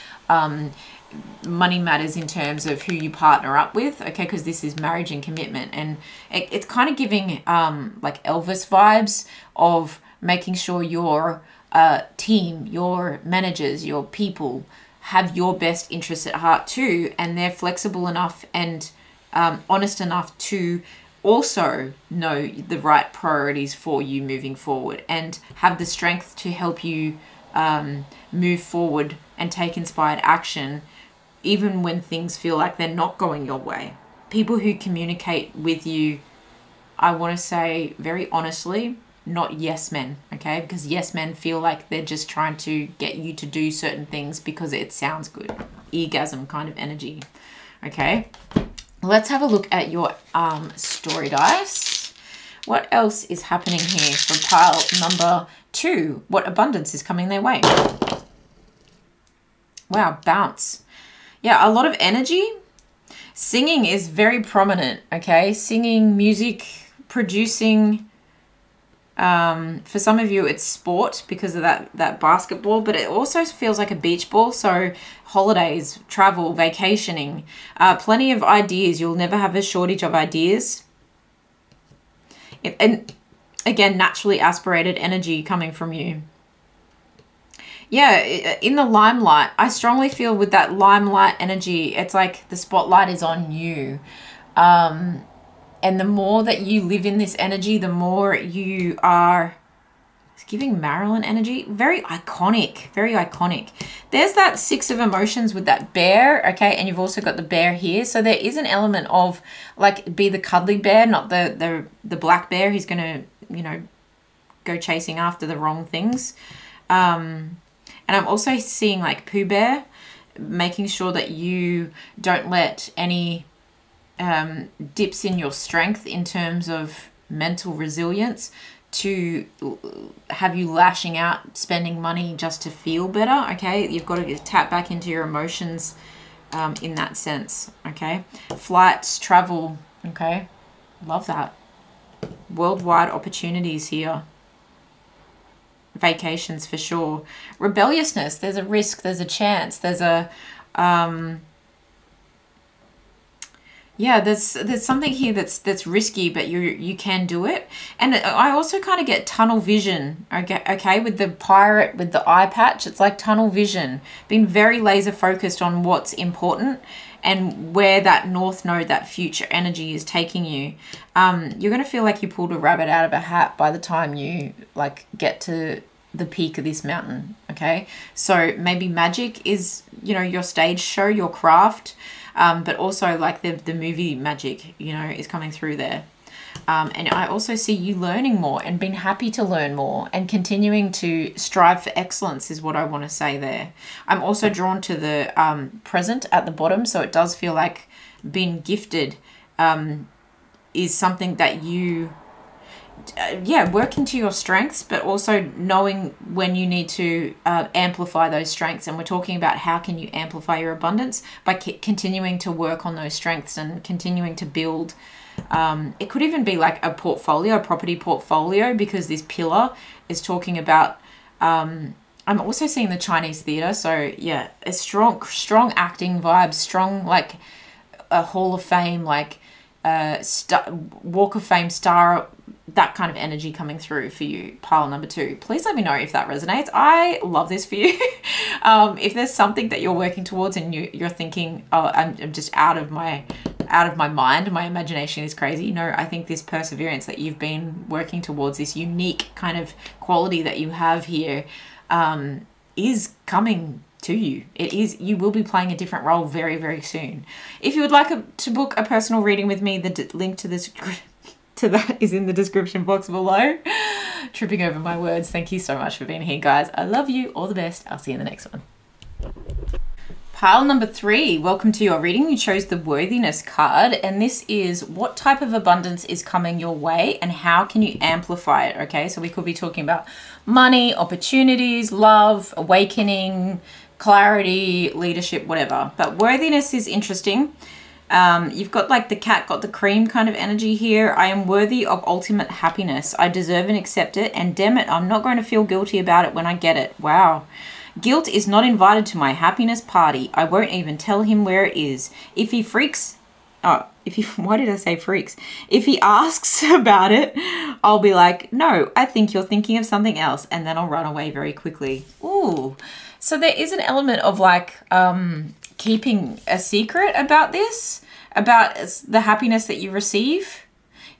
money matters in terms of who you partner up with, okay, because this is marriage and commitment. And it's kind of giving like Elvis vibes of making sure your team, your managers, your people have your best interests at heart too, and they're flexible enough and honest enough to also know the right priorities for you moving forward, and have the strength to help you move forward and take inspired action even when things feel like they're not going your way. People who communicate with you, I want to say very honestly, not yes men, okay? Because yes men feel like they're just trying to get you to do certain things because it sounds good. Eargasm kind of energy, okay? Let's have a look at your story dice. What else is happening here for pile number 2? What abundance is coming their way? Wow, bounce. Yeah, a lot of energy. Singing is very prominent, okay? Singing, music, producing. For some of you, it's sport because of that basketball, but it also feels like a beach ball. So holidays, travel, vacationing, plenty of ideas. You'll never have a shortage of ideas. And again, naturally aspirated energy coming from you. Yeah, in the limelight, I strongly feel with that limelight energy, it's like the spotlight is on you. And the more that you live in this energy, the more you are, it's giving Marilyn energy. Very iconic, very iconic. There's that 6 of emotions with that bear, okay? And you've also got the bear here. So there is an element of like be the cuddly bear, not the black bear who's going to, you know, go chasing after the wrong things. And I'm also seeing like Pooh Bear, making sure that you don't let any dips in your strength in terms of mental resilience to have you lashing out, spending money just to feel better, okay? You've got to tap back into your emotions in that sense, okay? Flights, travel, okay? Love that. Worldwide opportunities here. Vacations for sure. Rebelliousness, there's a risk, there's a chance, there's a... Yeah, there's something here that's risky, but you can do it. And I also kind of get tunnel vision. Okay, with the pirate with the eye patch, it's like tunnel vision, being very laser focused on what's important and where that north node, that future energy is taking you. You're gonna feel like you pulled a rabbit out of a hat by the time you like get to the peak of this mountain. Okay, so maybe magic is, you know, your stage show, your craft. But also like the movie magic, you know, is coming through there. And I also see you learning more and being happy to learn more and continuing to strive for excellence is what I want to say there. I'm also drawn to the present at the bottom. So it does feel like being gifted is something that you, working to your strengths, but also knowing when you need to amplify those strengths. And we're talking about how can you amplify your abundance by continuing to work on those strengths and continuing to build. It could even be like a portfolio, a property portfolio, because this pillar is talking about, I'm also seeing the Chinese theater. So yeah, a strong acting vibes, strong, like a Hall of Fame, like Walk of Fame star, that kind of energy coming through for you, pile number 2. Please let me know if that resonates. I love this for you. If there's something that you're working towards and you're thinking, oh, I'm just out of my mind, my imagination is crazy. No, I think this perseverance that you've been working towards, this unique kind of quality that you have here, is coming to you. It is, you will be playing a different role very, very soon. If you would like to book a personal reading with me, the link to this to that is in the description box below. Tripping over my words. Thank you so much for being here, guys. I love you. All the best. I'll see you in the next one. Pile number 3, welcome to your reading. You chose the worthiness card, and this is what type of abundance is coming your way and how can you amplify it. Okay, so we could be talking about money, opportunities, love, awakening, clarity, leadership, whatever. But worthiness is interesting. You've got like the cat got the cream kind of energy here. I am worthy of ultimate happiness. I deserve and accept it, and damn it, I'm not going to feel guilty about it when I get it. Wow. Guilt is not invited to my happiness party. I won't even tell him where it is. If he freaks, why did I say freaks? If he asks about it, I'll be like, no, I think you're thinking of something else. And then I'll run away very quickly. Ooh. So there is an element of like keeping a secret about this, about the happiness that you receive.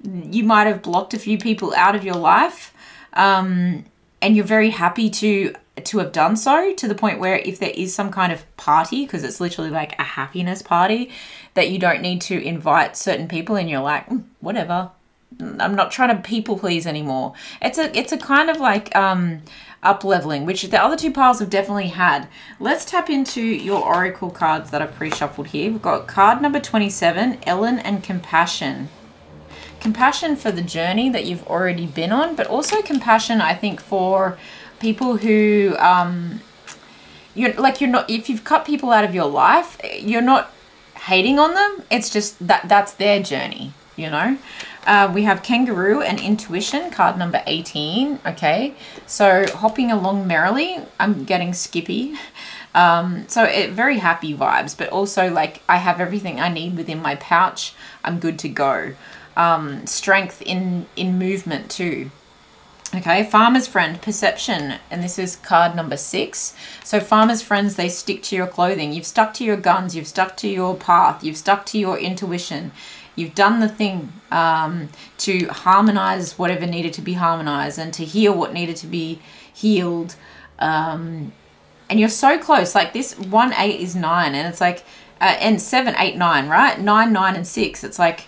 You might have blocked a few people out of your life, and you're very happy to have done so, to the point where if there is some kind of party, because it's literally like a happiness party, that you don't need to invite certain people, and you're like, whatever, I'm not trying to people please anymore. It's a kind of like up leveling, which the other 2 piles have definitely had. Let's tap into your oracle cards that I've pre-shuffled here. We've got card number 27, Ellen and Compassion. Compassion for the journey that you've already been on, but also compassion, I think, for people who you're not, if you've cut people out of your life, you're not hating on them. It's just that's their journey, you know. We have Kangaroo and Intuition, card number 18. Okay, so hopping along merrily. I'm getting skippy. So very happy vibes, but also like I have everything I need within my pouch. I'm good to go. Strength in movement too. Okay, Farmer's Friend, Perception, and this is card number 6. So Farmer's Friends, they stick to your clothing. You've stuck to your guns. You've stuck to your path. You've stuck to your intuition. You've done the thing to harmonize whatever needed to be harmonized and to heal what needed to be healed. And you're so close. Like this 1, 8 is 9, and it's like, and 7, 8, 9, right? 9, 9, and 6. It's like,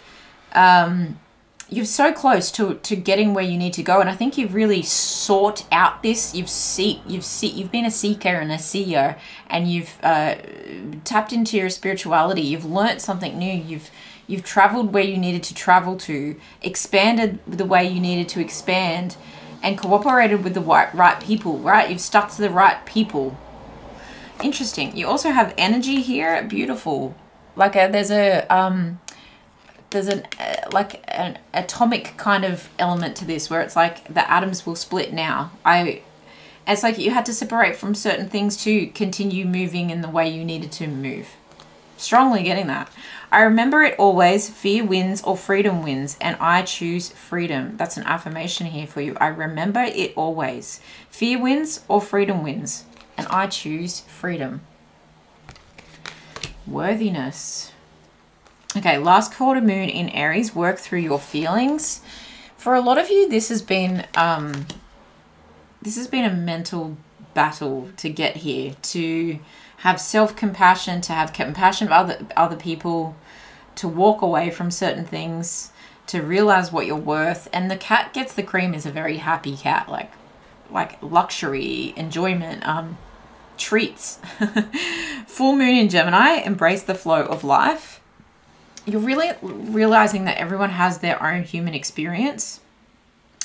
you're so close to getting where you need to go, and I think you've really sought out this. You've been a seeker and a seer, and you've tapped into your spirituality. You've learnt something new. You've traveled where you needed to travel to, expanded the way you needed to expand, and cooperated with the right people. Right, you've stuck to the right people. Interesting. You also have energy here. Beautiful. Like there's an atomic kind of element to this, where it's like the atoms will split now. It's like you had to separate from certain things to continue moving in the way you needed to move. Strongly getting that. I remember it always. Fear wins or freedom wins, and I choose freedom. That's an affirmation here for you. I remember it always. Fear wins or freedom wins, and I choose freedom. Worthiness. Okay, last quarter moon in Aries. Work through your feelings. For a lot of you, this has been a mental battle to get here, to have self-compassion, to have compassion of other people, to walk away from certain things, to realize what you're worth. And the cat gets the cream is a very happy cat, like luxury, enjoyment, treats. Full moon in Gemini, embrace the flow of life. You're really realizing that everyone has their own human experience,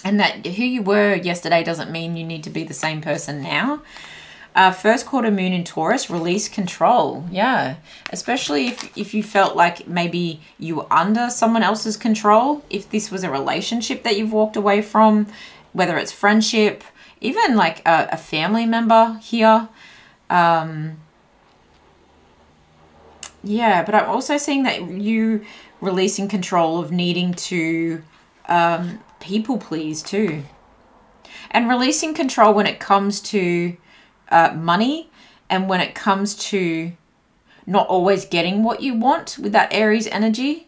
and that who you were yesterday doesn't mean you need to be the same person now. First quarter moon in Taurus, release control. Yeah, especially if you felt like maybe you were under someone else's control. If this was a relationship that you've walked away from, whether it's friendship, even like a family member here. Yeah, but I'm also seeing that you releasing control of needing to people please too. And releasing control when it comes to money, and when it comes to not always getting what you want with that Aries energy.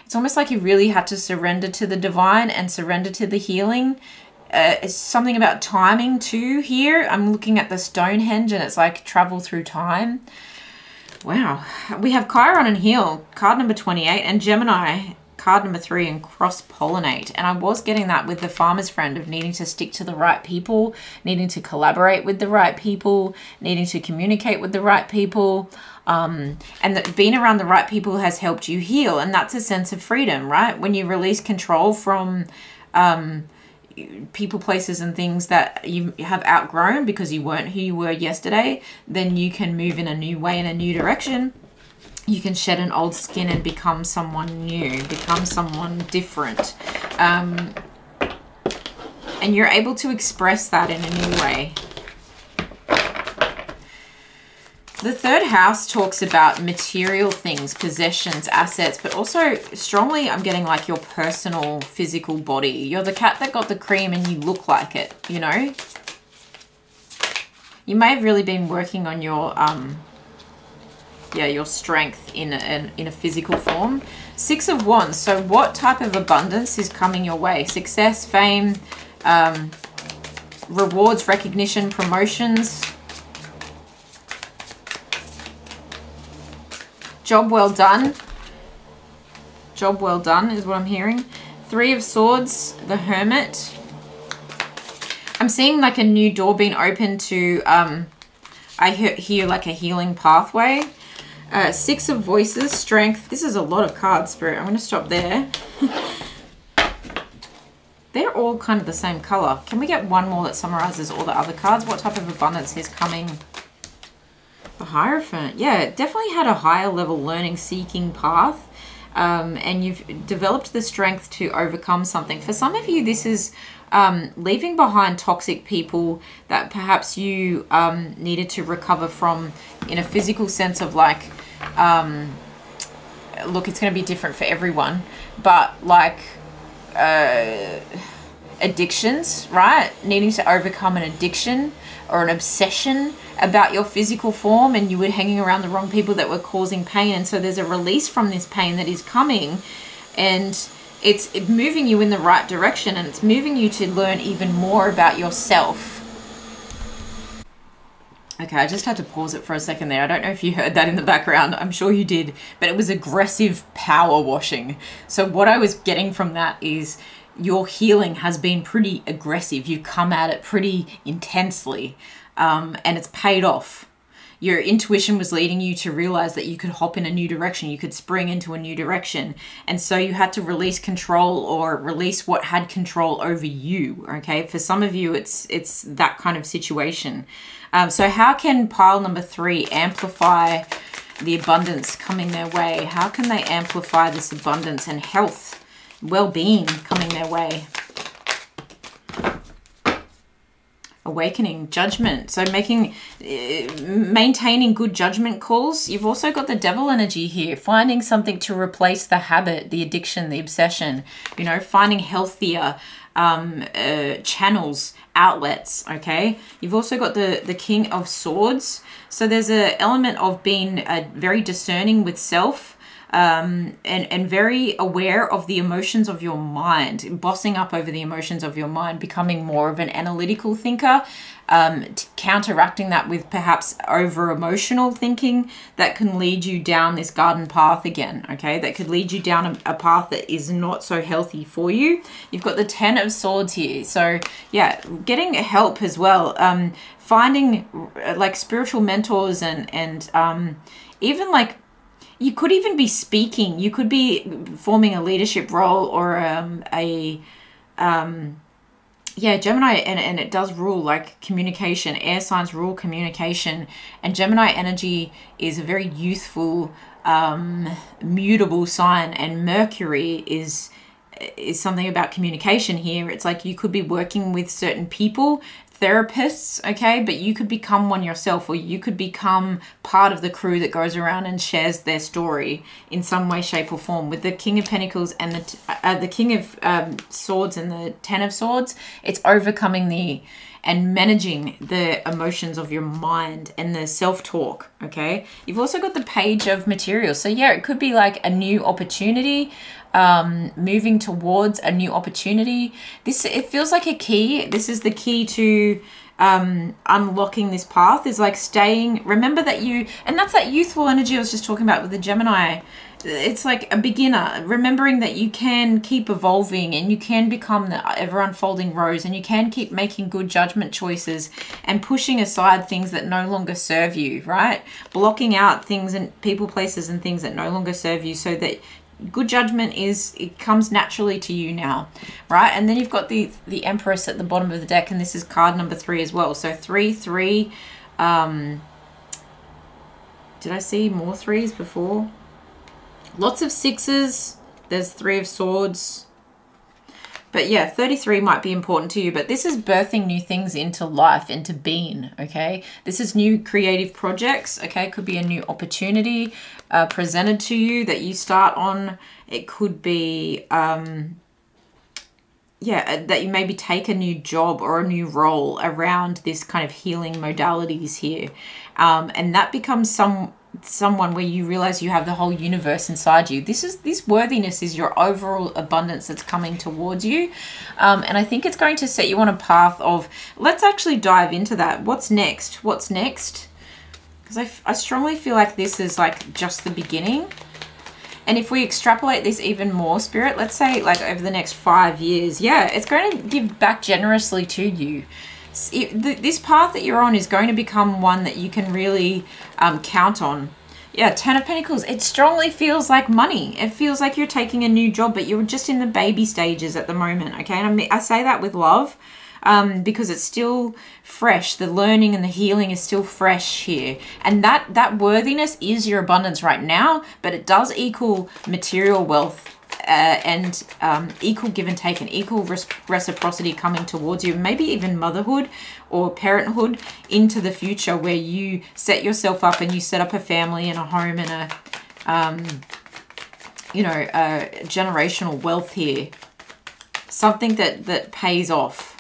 It's almost like you really had to surrender to the divine and surrender to the healing. It's something about timing too here. I'm looking at the Stonehenge and it's like travel through time. Wow. We have Chiron and Heal, card number 28, and Gemini, card number 3, and cross-pollinate. And I was getting that with the farmer's friend of needing to stick to the right people, needing to collaborate with the right people, needing to communicate with the right people. And that being around the right people has helped you heal. And that's a sense of freedom, right? When you release control from people, places, and things that you have outgrown because you weren't who you were yesterday, then you can move in a new way, in a new direction. You can shed an old skin and become someone new, become someone different. And you're able to express that in a new way. The third house talks about material things, possessions, assets, but also strongly I'm getting like your personal physical body. You're the cat that got the cream and you look like it, you know? You may have really been working on your your strength in a physical form. 6 of Wands. So what type of abundance is coming your way? Success, fame, rewards, recognition, promotions. Job well done. Job well done is what I'm hearing. 3 of Swords, the Hermit. I'm seeing like a new door being opened to, I hear like a healing pathway. 6 of Voices, Strength. This is a lot of cards, Spirit. I'm going to stop there. They're all kind of the same color. Can we get one more that summarizes all the other cards? What type of abundance is coming? The Hierophant. Yeah, definitely had a higher level learning, seeking path. And you've developed the strength to overcome something. For some of you, this is leaving behind toxic people that perhaps you needed to recover from in a physical sense of like, look, it's going to be different for everyone, but like addictions, right? Needing to overcome an addiction or an obsession about your physical form, and you were hanging around the wrong people that were causing pain. And so there's a release from this pain that is coming, and it's moving you in the right direction, and it's moving you to learn even more about yourself. Okay, I just had to pause it for a second there. I don't know if you heard that in the background. I'm sure you did, but it was aggressive power washing. So what I was getting from that is your healing has been pretty aggressive. You've come at it pretty intensely, and it's paid off. Your intuition was leading you to realize that you could hop in a new direction. You could spring into a new direction. And so you had to release control, or release what had control over you. Okay. For some of you, it's that kind of situation. So how can pile number 3 amplify the abundance coming their way? How can they amplify this abundance and health, well-being coming their way? awakening, judgment. So maintaining good judgment calls. You've also got the devil energy here, finding something to replace the habit, the addiction, the obsession, you know, finding healthier channels, outlets. Okay, you've also got the King of Swords. So there's an element of being very discerning with self, and very aware of the emotions of your mind, bossing up over the emotions of your mind, becoming more of an analytical thinker, counteracting that with perhaps over emotional thinking that can lead you down this garden path again. Okay, that could lead you down a path that is not so healthy for you. You've got the Ten of Swords here. So yeah, getting help as well, finding like spiritual mentors, and even like, you could even be speaking. You could be forming a leadership role, or yeah, Gemini, and it does rule like communication. Air signs rule communication, and Gemini energy is a very youthful, mutable sign, and Mercury is something about communication here. It's like you could be working with certain people, therapists, okay, but you could become one yourself, or you could become part of the crew that goes around and shares their story in some way, shape, or form. With the King of Pentacles and the King of Swords and the Ten of Swords, it's overcoming and managing the emotions of your mind and the self-talk, okay? You've also got the Page of Materials. So yeah, it could be like a new opportunity, moving towards a new opportunity. It feels like a key. This is the key to unlocking this path, is like staying, remember that and that's that youthful energy I was just talking about with the Gemini. It's like a beginner, remembering that you can keep evolving, and you can become the ever unfolding rose, and you can keep making good judgment choices and pushing aside things that no longer serve you, right? Blocking out things and people, places, and things that no longer serve you, so that good judgment it comes naturally to you now, right? And then you've got the Empress at the bottom of the deck, and this is card number 3 as well. So 3, 3. Did I see more 3s before? Lots of 6s. There's 3 of Swords. But yeah, 33 might be important to you, but this is birthing new things into life, into being, okay? This is new creative projects, okay? Could be a new opportunity presented to you that you start on. It could be, yeah, that you maybe take a new job or a new role around this kind of healing modalities here. And that becomes someone where you realize you have the whole universe inside you. This worthiness is your overall abundance that's coming towards you, and I think it's going to set you on a path of, let's actually dive into that. What's next? Because I strongly feel like this is like just the beginning. And if we extrapolate this even more, Spirit, let's say like over the next 5 years, yeah, it's going to give back generously to you. This path that you're on is going to become one that you can really count on. Yeah, 10 of Pentacles. It strongly feels like money. It feels like you're taking a new job, but you're just in the baby stages at the moment, okay? And I say that with love, because it's still fresh. The learning and the healing is still fresh here. And that worthiness is your abundance right now, but it does equal material wealth, and equal give and take, and equal reciprocity coming towards you, maybe even motherhood or parenthood into the future, where you set yourself up and you set up a family and a home and a generational wealth here, something that pays off.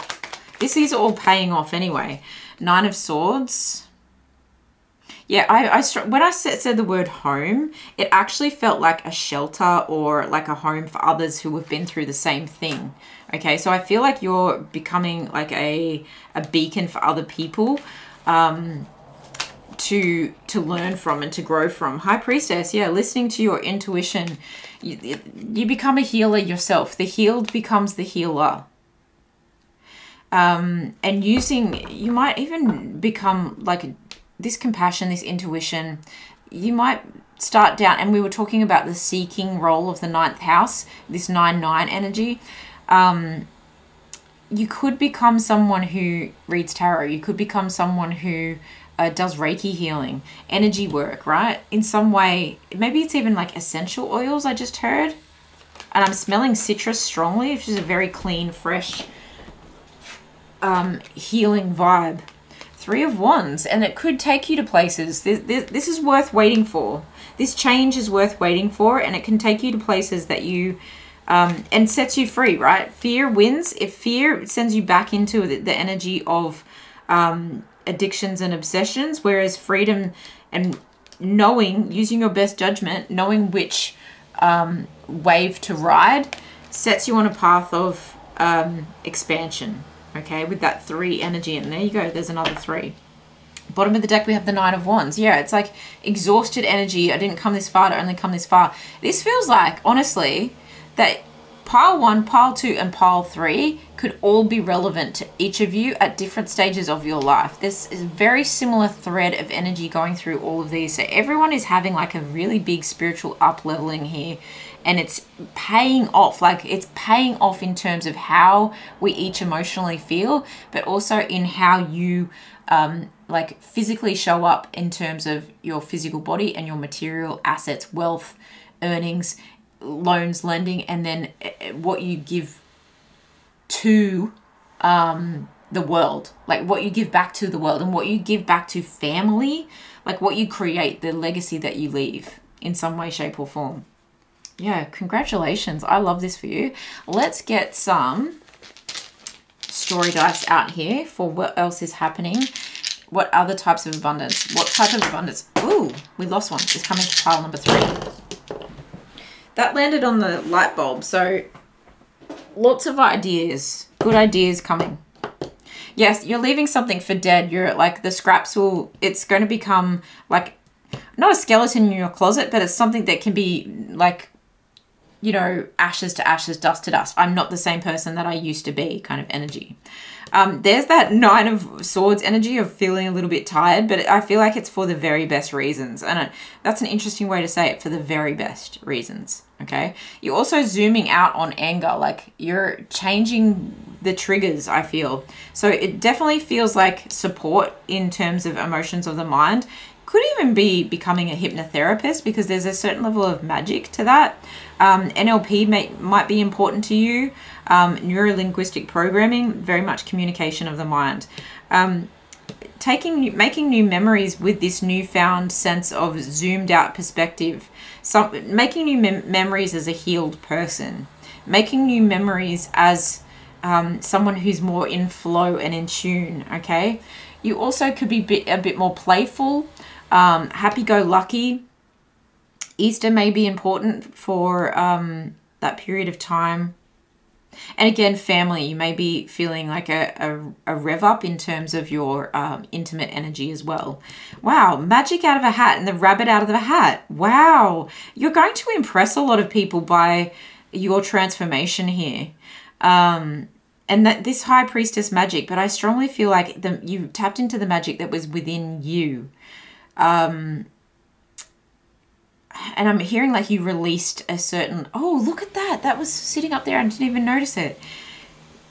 This is all paying off anyway. 9 of Swords. Yeah, when I said the word home, it actually felt like a shelter, or like a home for others who have been through the same thing. Okay, so I feel like you're becoming like a beacon for other people to learn from and to grow from. High Priestess, yeah, listening to your intuition. You become a healer yourself. The healed becomes the healer. And you might even become like this compassion, this intuition. You might start down, and we were talking about the seeking role of the 9th house, this 9-9 energy. You could become someone who reads tarot. You could become someone who does Reiki healing, energy work, right? In some way, maybe it's even like essential oils I just heard. And I'm smelling citrus strongly, which is a very clean, fresh healing vibe. 3 of Wands, and it could take you to places. This is worth waiting for. This change is worth waiting for, and it can take you to places that you, and sets you free, right? Fear wins. If fear sends you back into the energy of addictions and obsessions, whereas freedom and knowing, using your best judgment, knowing which wave to ride, sets you on a path of expansion. Okay, with that 3 energy, and there you go, there's another 3. Bottom of the deck, we have the 9 of Wands. Yeah, it's like exhausted energy. I didn't come this far to only come this far. This feels like, honestly, that pile 1, pile 2, and pile 3 could all be relevant to each of you at different stages of your life. This is a very similar thread of energy going through all of these. So everyone is having like a really big spiritual up-leveling here. And it's paying off, like it's paying off in terms of how we each emotionally feel, but also in how you like physically show up in terms of your physical body and your material assets, wealth, earnings, loans, lending, and then what you give to the world, like what you give back to the world and what you give back to family, like what you create, the legacy that you leave in some way, shape, or form. Yeah, congratulations. I love this for you. Let's get some story dice out here for what else is happening. What other types of abundance? What type of abundance? Ooh, we lost one. It's coming to pile number 3. That landed on the light bulb. So lots of ideas. Good ideas coming. Yes, you're leaving something for dead. You're like the scraps will, it's going to become like, not a skeleton in your closet, but it's something that can be like, you know, ashes to ashes, dust to dust. I'm not the same person that I used to be kind of energy. There's that 9 of Swords energy of feeling a little bit tired, but I feel like it's for the very best reasons. And that's an interesting way to say it, for the very best reasons, okay? You're also zooming out on anger, like you're changing the triggers, I feel. So it definitely feels like support in terms of emotions of the mind. Could even be becoming a hypnotherapist, because there's a certain level of magic to that. NLP might be important to you. Neuro-linguistic programming, very much communication of the mind. Making new memories with this newfound sense of zoomed out perspective. Making new memories as a healed person. Making new memories as someone who's more in flow and in tune, okay? You also could be a bit more playful. Happy-go-lucky. Easter may be important for that period of time. And again, family, you may be feeling like a rev up in terms of your intimate energy as well. Wow, magic out of a hat and the rabbit out of the hat. Wow, you're going to impress a lot of people by your transformation here. And that this High Priestess magic, but I strongly feel like you tapped into the magic that was within you. And I'm hearing like you released a certain, oh, look at that. That was sitting up there. I didn't even notice it.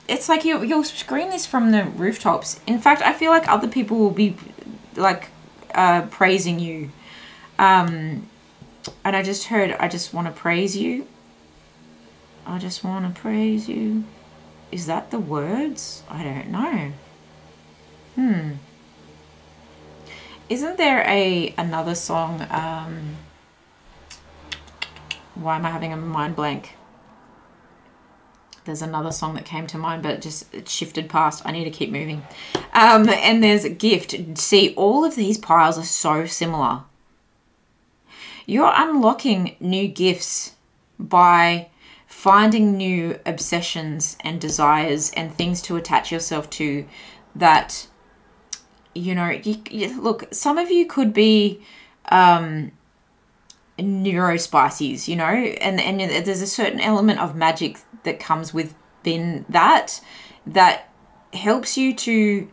It's like you'll scream this from the rooftops. In fact, I feel like other people will be like praising you. And I just heard, I just want to praise you. I just want to praise you. Is that the words? I don't know. Isn't there another song? Why am I having a mind blank? There's another song that came to mind, but it shifted past. I need to keep moving. And there's a gift. See, all of these piles are so similar. You're unlocking new gifts by finding new obsessions and desires and things to attach yourself to that, you know, look, some of you could be neurospices, you know, and there's a certain element of magic that comes within that helps you to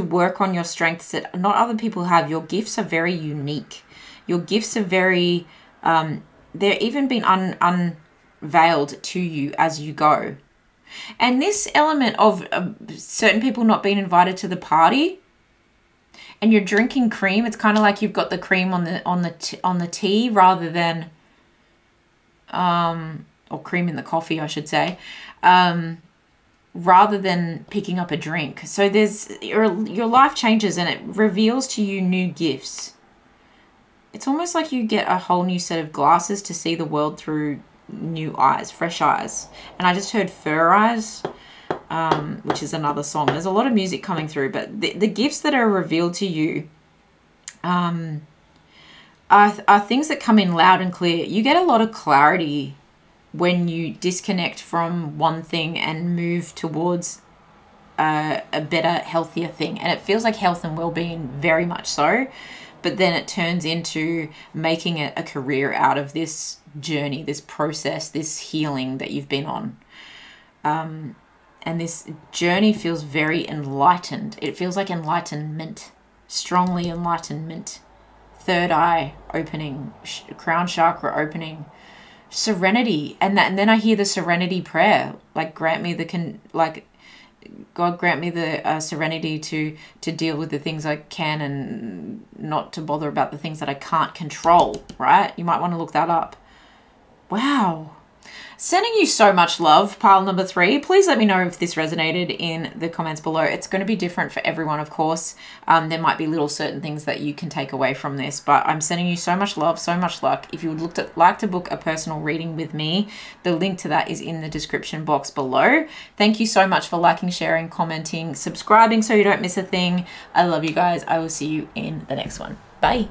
work on your strengths that not other people have. Your gifts are very unique. Your gifts are very, they're even been unveiled to you as you go. And this element of certain people not being invited to the party, and you're drinking cream, it's kind of like you've got the cream on the tea rather than, or cream in the coffee, I should say. rather than picking up a drink. So there's your life changes and it reveals to you new gifts. It's almost like you get a whole new set of glasses to see the world through new eyes, fresh eyes. And I just heard Fur Eyes, which is another song. There's a lot of music coming through, but the gifts that are revealed to you are things that come in loud and clear. You get a lot of clarity when you disconnect from one thing and move towards a better, healthier thing. And it feels like health and well-being, very much so. But then it turns into making it a career out of this journey, this process, this healing that you've been on. And this journey feels very enlightened. It feels like enlightenment, strongly enlightenment. Third eye opening, crown chakra opening, serenity. And then I hear the serenity prayer, like grant me God grant me the serenity to deal with the things I can and not to bother about the things that I can't control, right? You might want to look that up. Wow. Sending you so much love, pile number 3. Please let me know if this resonated in the comments below. It's going to be different for everyone, of course. There might be little certain things that you can take away from this, but I'm sending you so much love, so much luck. If you would like to book a personal reading with me, the link to that is in the description box below. Thank you so much for liking, sharing, commenting, subscribing so you don't miss a thing. I love you guys. I will see you in the next one. Bye.